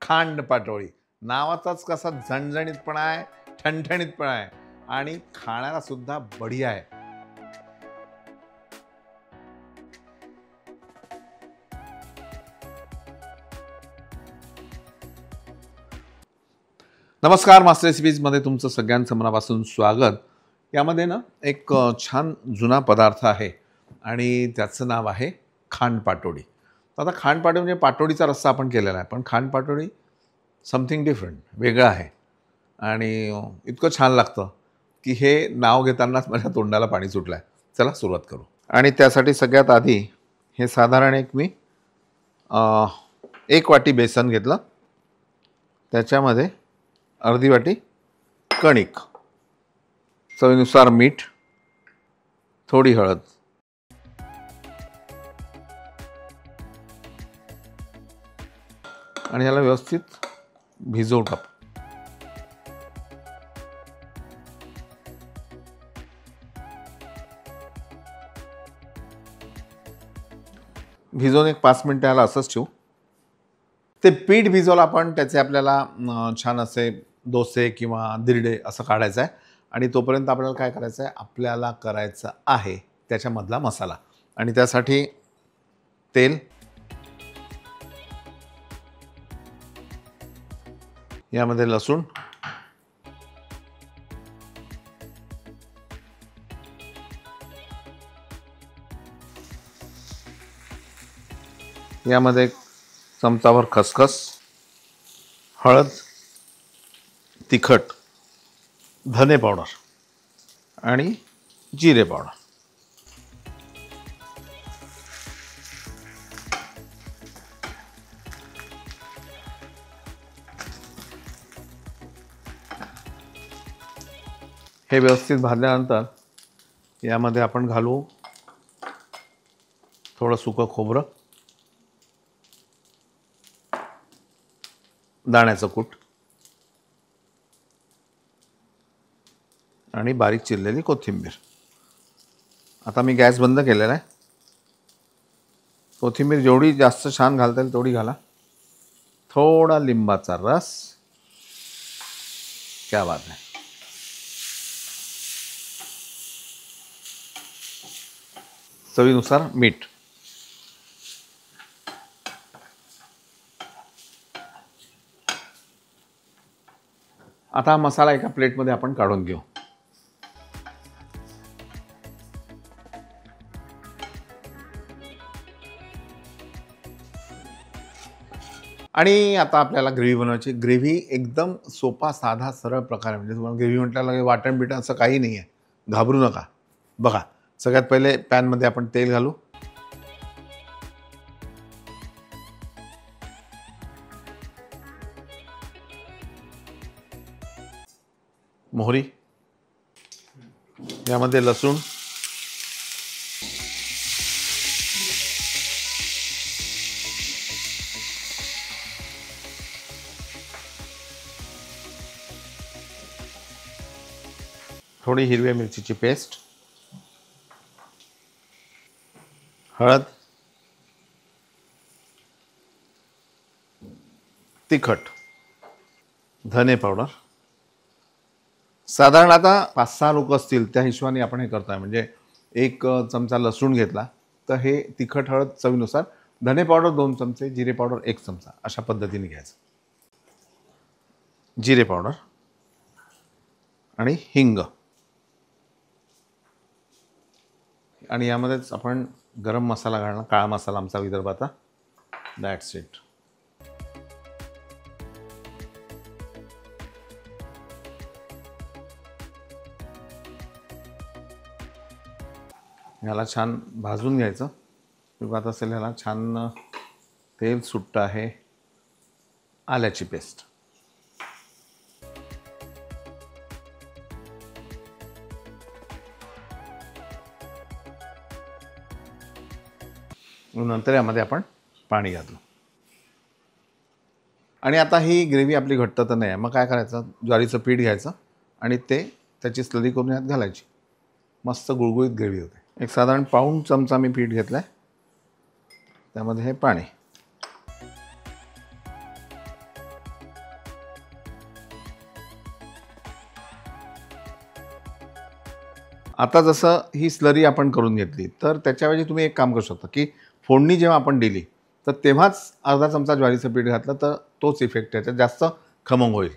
खांड पाटोळी नावाचाच कसा झणझणीतपणा आहे, ठणठणीतपणा आहे आणि खाण्याला सुद्धा बढिया आहे. नमस्कार, मास्टर रेसिपीजमध्ये तुमचं सगळ्यांचं मनापासून स्वागत. यामध्ये ना एक छान जुना पदार्थ आहे आणि त्याचं नाव आहे खांड पाटोळी. आता खांड पाटोळी म्हणजे पाटोळीचा रस्सा आपण केलेला आहे, पण खांड पाटोळी समथिंग डिफरंट, वेगळं आहे आणि इतकं छान लागतं की हे नाव घेतानाच माझ्या तोंडाला पाणी सुटलं आहे. चला सुरुवात करू. आणि त्यासाठी सगळ्यात आधी हे साधारण मी 1 वाटी बेसन घेतलं, त्याच्यामध्ये अर्धी वाटी कणिक, चवीनुसार मीठ, थोडी हळद आणि याला व्यवस्थित भिजवू टाकू. भिजवून एक 5 मिनिटं याला असंच ठेवू. ते पीठ भिजवलं आपण, त्याचे आपल्याला छान असे डोसे किंवा दिरडे असं काढायचं आहे आणि तोपर्यंत आपल्याला काय करायचं आहे, आपल्याला करायचं आहे त्याच्यामधला मसाला. आणि त्यासाठी तेल, यामध्ये लसूण, यामध्ये 1 चमचाभर खसखस, हळद, तिखट, धने पावडर आणि जिरे पावडर. हे व्यवस्थित भाजल्यानंतर यामध्ये आपण घालू थोडं सुकं खोबरं, दाण्याचं कूट आणि बारीक चिरलेली कोथिंबीर. आता मी गॅस बंद केलेला आहे. कोथिंबीर जेवढी जास्त छान घालता येईल तेवढी घाला. थोडा लिंबाचा रस, क्या बात आहे. चवीनुसार मीठ. आता हा मसाला एका प्लेटमध्ये आपण काढून घेऊ. आणि आता आपल्याला ग्रेव्ही बनवायची. ग्रेव्ही एकदम सोपा, साधा, सरळ प्रकार आहे. म्हणजे तुम्हाला ग्रेव्ही म्हटल्याला वाटण बिटण असं काही नाही आहे, घाबरू नका. बघा, सगळ्यात पहिले पॅनमध्ये आपण तेल घालू. मोहरी, यामध्ये लसूण, थोडी हिरव्या मिरचीची पेस्ट, हळद, तिखट, धने पावडर. साधारण आता 5-6 लोक असतील त्या हिशोबाने आपण हे करतोय. म्हणजे 1 चमचा लसूण घेतला तर हे तिखट, हळद चवीनुसार, धने पावडर 2 चमचे, जिरे पावडर 1 चमचा, अशा पद्धतीने घ्यायचं. जिरे पावडर आणि हिंग. आणि यामध्येच आपण गरम मसाला घालणार, काळा मसाला आमचा विदर्भाचा. That's it. ह्याला छान भाजून घ्यायचं. तुम्ही पाहत असेल ह्याला छान तेल सुट्ट आहे. आल्याची पेस्ट, नंतर यामध्ये आपण पाणी घातलं. आणि आता ही ग्रेव्ही आपली घट्ट तर नाही आहे, मग काय करायचं, ज्वारीचं पीठ घ्यायचं आणि त्याची स्लरी करून यात घालायची. मस्त गुळगुळीत ग्रेव्ही होते. एक साधारण पाऊण चमचा मी पीठ घेतलं आहे, त्यामध्ये हे पाणी. आता जसं ही स्लरी आपण करून घेतली, तर त्याच्याऐवजी तुम्ही एक काम करू शकता की फोडणी जेव्हा आपण दिली तर तेव्हाच अर्धा चमचा ज्वारीचं पीठ घातलं तर तोच इफेक्ट त्याच्यात जास्त खमंग होईल.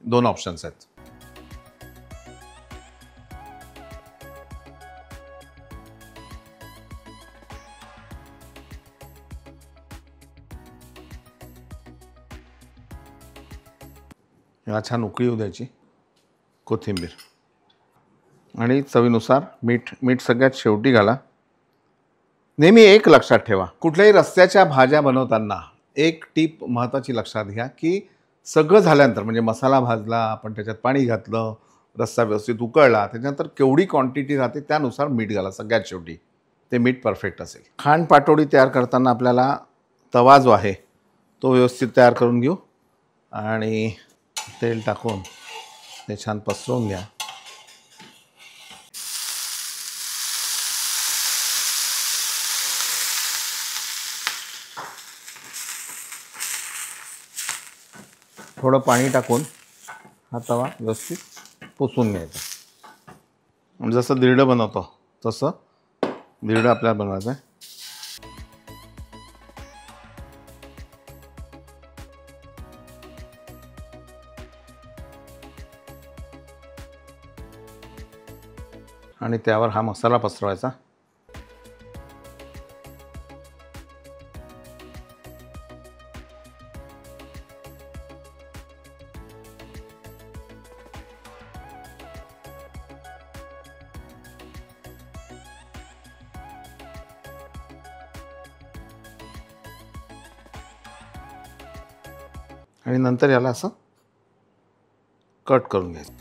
2 ऑप्शन्स आहेत. याला छान उकळी येऊ द्यायची. कोथिंबीर आणि चवीनुसार मीठ. मीठ सगळ्यात शेवटी घाला. नेहमी एक लक्षात ठेवा, कुठल्याही रस्स्याच्या भाज्या बनवताना एक टीप महत्त्वाची लक्षात घ्या की सगळं झाल्यानंतर म्हणजे मसाला भाजला, आपण त्याच्यात पाणी घातलं, रस्सा व्यवस्थित उकळला, त्याच्यानंतर केवढी क्वांटिटी राहते त्यानुसार मीठ घाला सगळ्यात शेवटी. ते मीठ परफेक्ट असेल. खांड पाटोडी तयार करताना आपल्याला तवा जो आहे तो व्यवस्थित तयार करून घेऊ आणि तेल टाकून ते छान पसरवून घ्या. थोडं पाणी टाकून हा तवा व्यवस्थित पुसून घ्यायचा. म्हणजे जसं धिरडं बनवतो तसं धिरडं आपल्याला बनवायचं आहे. आणि त्यावर हा मसाला पसरवायचा. आणि नंतर याला असं कट करून घ्यायचं.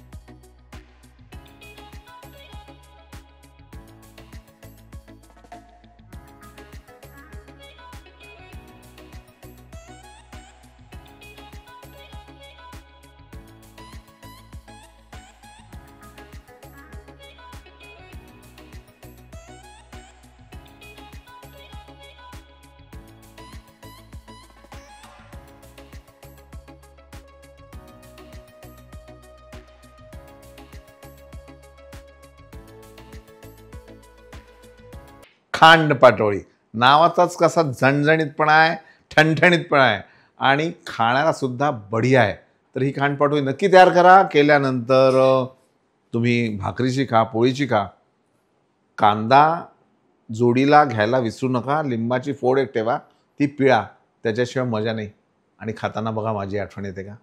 खांड पाटोळी नावाचाच कसा झणझणीतपणा आहे, ठणठणीतपणा आहे आणि खाण्याला सुद्धा बढिया आहे. तर ही खांड पाटोळी नक्की तयार करा. केल्यानंतर तुम्ही भाकरीची खा, पोळीची खा. कांदा जोडीला घ्यायला विसरू नका. लिंबाची फोड एक ठेवा, ती पिळा, त्याच्याशिवाय मजा नाही. आणि खाताना बघा माझी आठवण येते का.